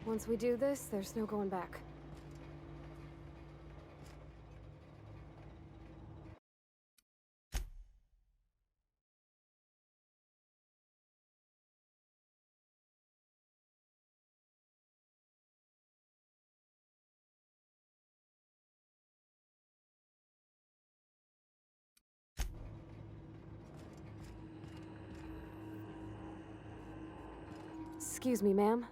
Once we do this, there's no going back. Excuse me, ma'am.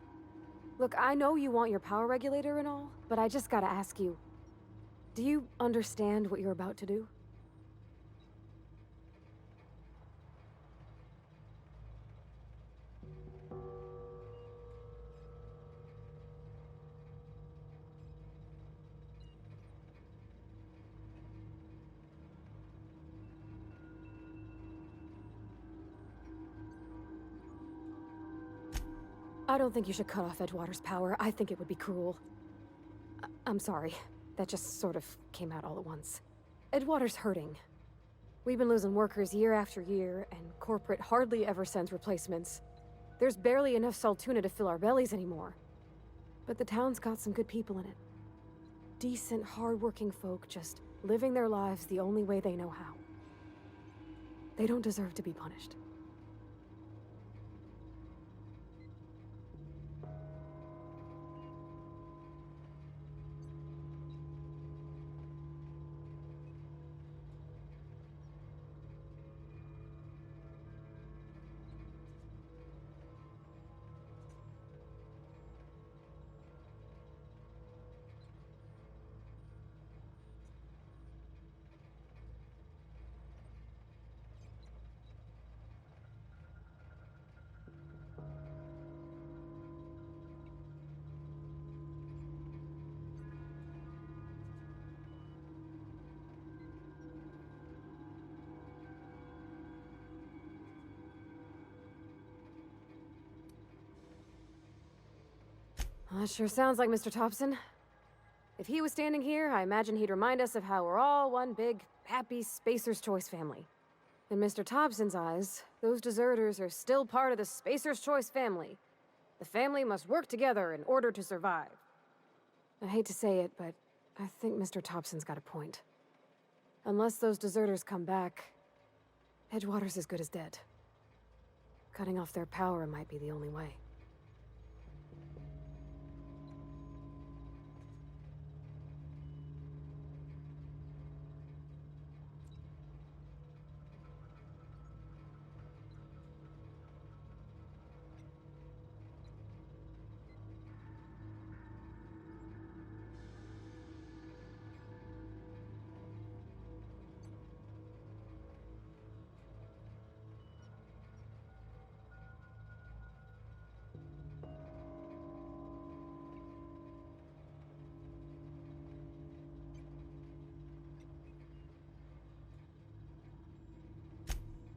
Look, I know you want your power regulator and all, but I just gotta ask you. Do you understand what you're about to do? I don't think you should cut off Edgewater's power. I think it would be cruel. I'm sorry. That just sort of came out all at once. Edgewater's hurting. We've been losing workers year after year, and corporate hardly ever sends replacements. There's barely enough Saltuna to fill our bellies anymore. But the town's got some good people in it. Decent, hard-working folk just living their lives the only way they know how. They don't deserve to be punished. That sure sounds like Mr. Thompson. If he was standing here, I imagine he'd remind us of how we're all one big, happy Spacer's Choice family. In Mr. Thompson's eyes, those deserters are still part of the Spacer's Choice family. The family must work together in order to survive. I hate to say it, but I think Mr. Thompson's got a point. Unless those deserters come back, Edgewater's as good as dead. Cutting off their power might be the only way.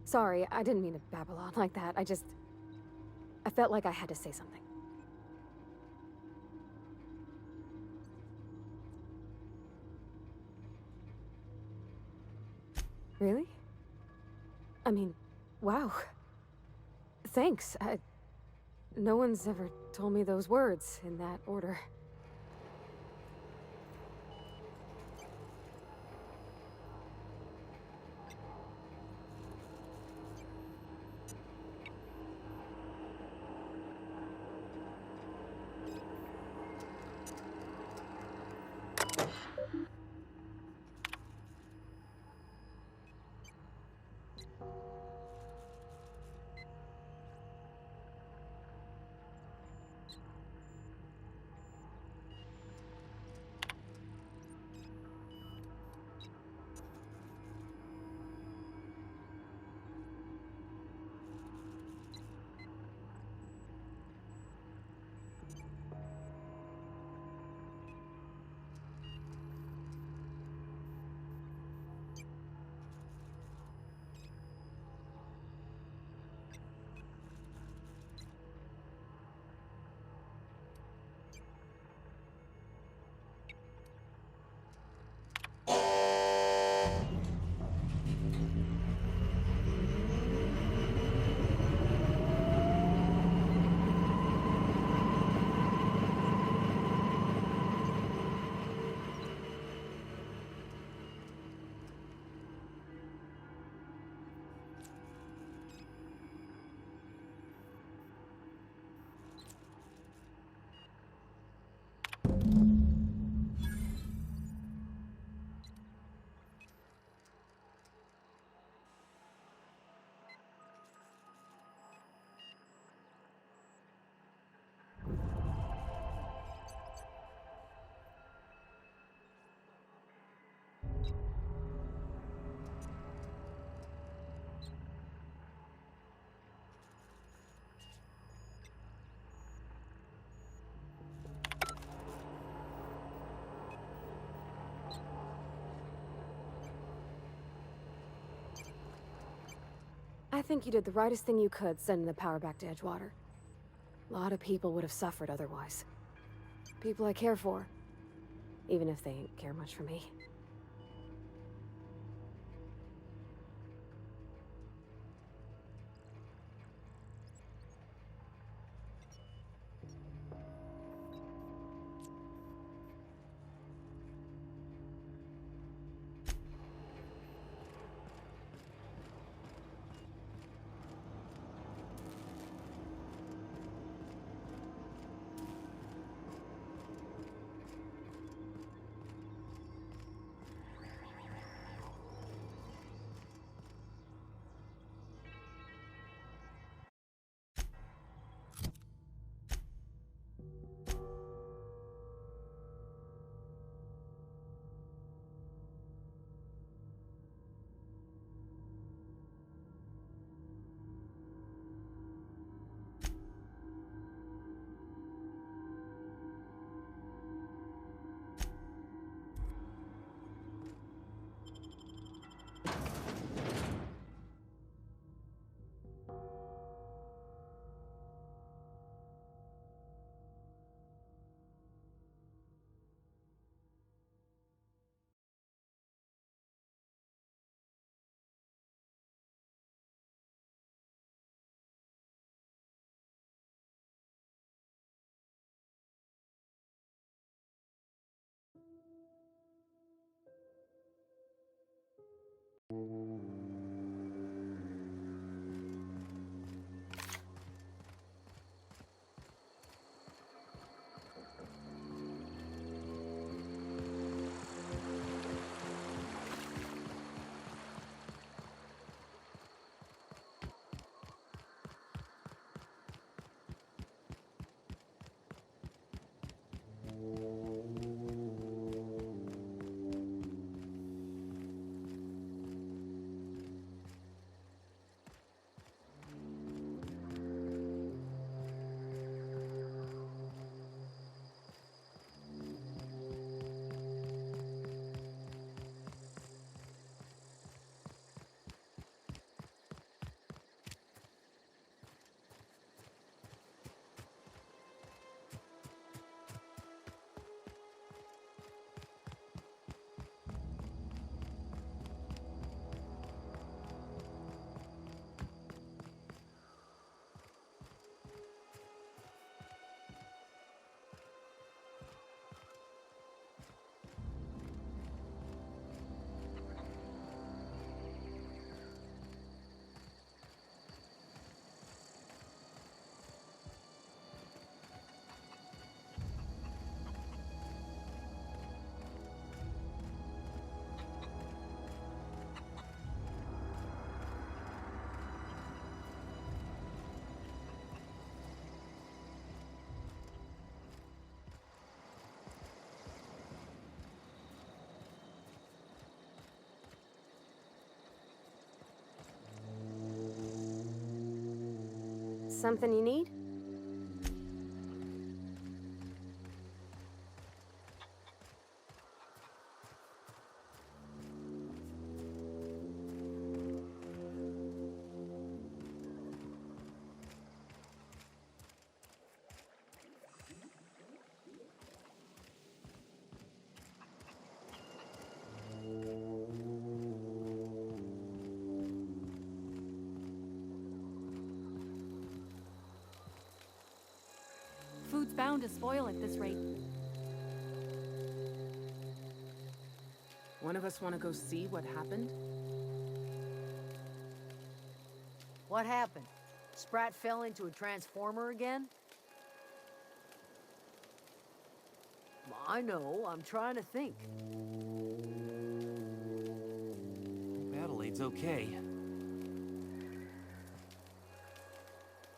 Sorry, I didn't mean to babble on like that. I felt like I had to say something. Really? I mean, wow. Thanks. No one's ever told me those words in that order. think you did the rightest thing you could sending the power back to Edgewater. A lot of people would have suffered otherwise. People I care for. Even if they ain't care much for me. Something you need? Food's bound to spoil at this rate. One of us want to go see what happened? What happened? Sprat fell into a transformer again? I know, I'm trying to think. Adelaide's okay.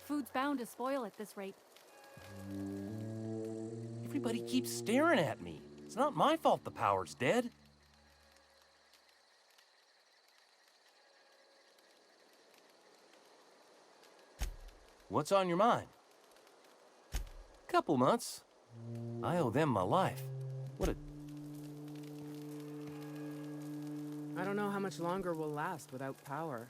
Food's bound to spoil at this rate. Everybody keeps staring at me. It's not my fault the power's dead. What's on your mind? Couple months. I owe them my life. What a... I don't know how much longer we'll last without power.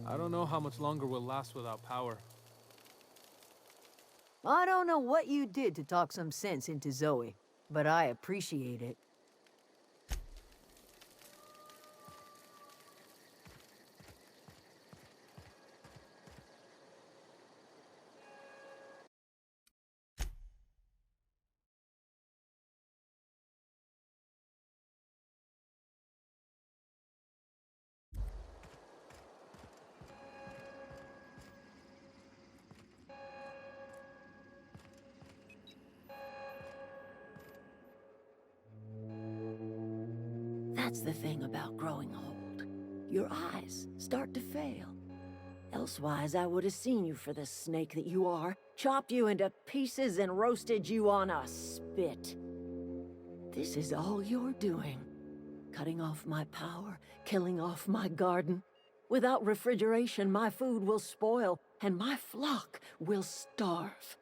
I don't know how much longer we'll last without power. I don't know what you did to talk some sense into Zoe, but I appreciate it. That's the thing about growing old. Your eyes start to fail. Elsewise, I would have seen you for the snake that you are, chopped you into pieces and roasted you on a spit. This is all you're doing. Cutting off my power, killing off my garden. Without refrigeration, my food will spoil, and my flock will starve.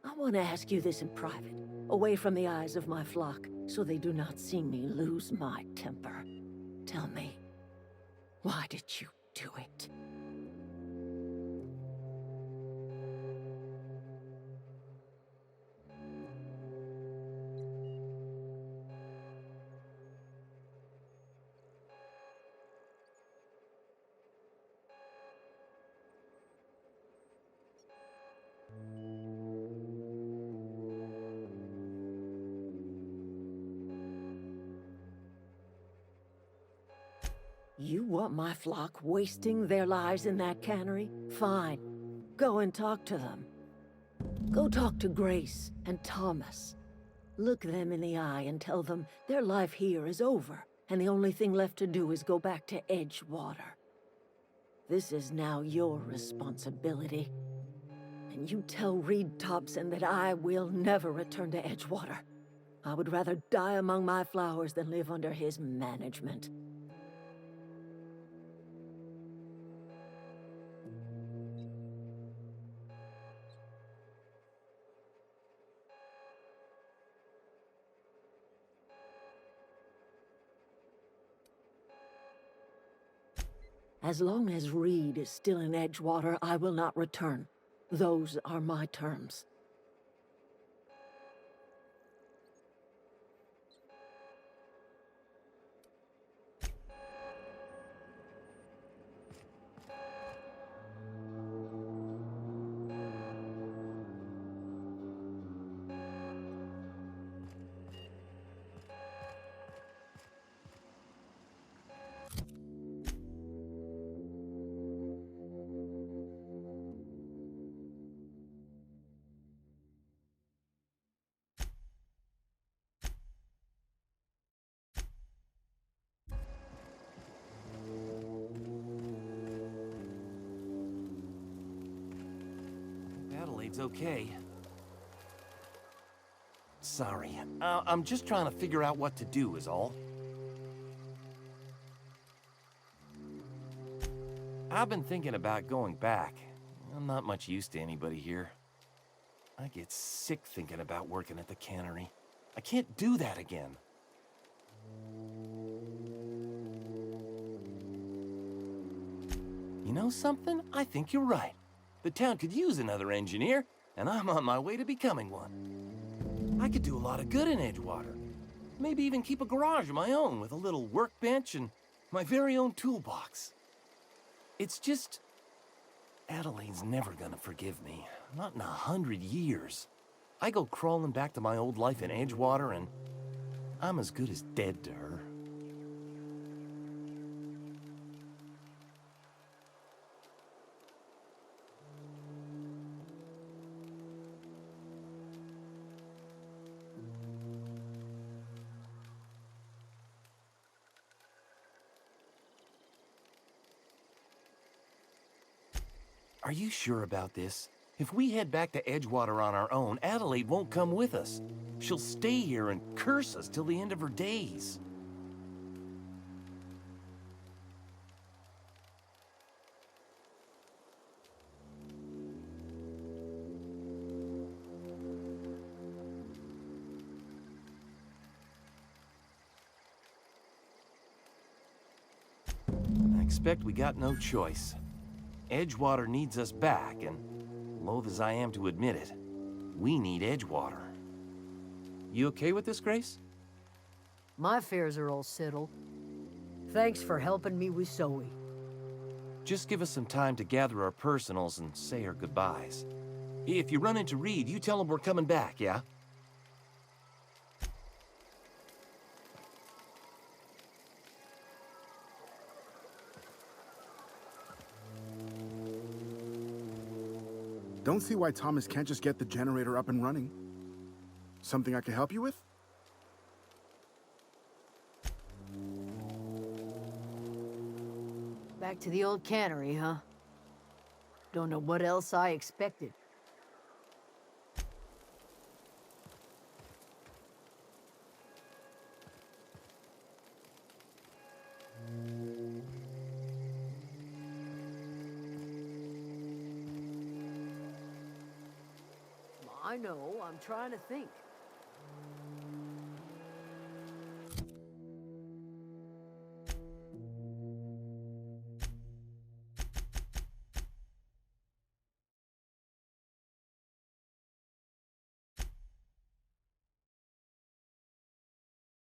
I want to ask you this in private, away from the eyes of my flock, so they do not see me lose my temper. Tell me, why did you do it? You want my flock wasting their lives in that cannery? Fine. Go and talk to them. Go talk to Grace and Thomas. Look them in the eye and tell them their life here is over, and the only thing left to do is go back to Edgewater. This is now your responsibility. And you tell Reed Thompson that I will never return to Edgewater. I would rather die among my flowers than live under his management. As long as Reed is still in Edgewater, I will not return. Those are my terms. Adelaide's okay. Sorry, I'm just trying to figure out what to do is all. I've been thinking about going back. I'm not much use to anybody here. I get sick thinking about working at the cannery. I can't do that again. You know something? I think you're right. The town could use another engineer, and I'm on my way to becoming one. I could do a lot of good in Edgewater. Maybe even keep a garage of my own with a little workbench and my very own toolbox. It's just... Adelaide's never gonna forgive me. Not in 100 years. I go crawling back to my old life in Edgewater, and I'm as good as dead to her. Are you sure about this? If we head back to Edgewater on our own, Adelaide won't come with us. She'll stay here and curse us till the end of her days. I expect we got no choice. Edgewater needs us back, and loath as I am to admit it, we need Edgewater. You okay with this, Grace? My fears are all settled. Thanks for helping me with Zoe. Just give us some time to gather our personals and say our goodbyes. If you run into Reed, you tell him we're coming back, yeah? Don't see why Thomas can't just get the generator up and running. Something I can help you with? Back to the old cannery, huh? Don't know what else I expected. I know, I'm trying to think.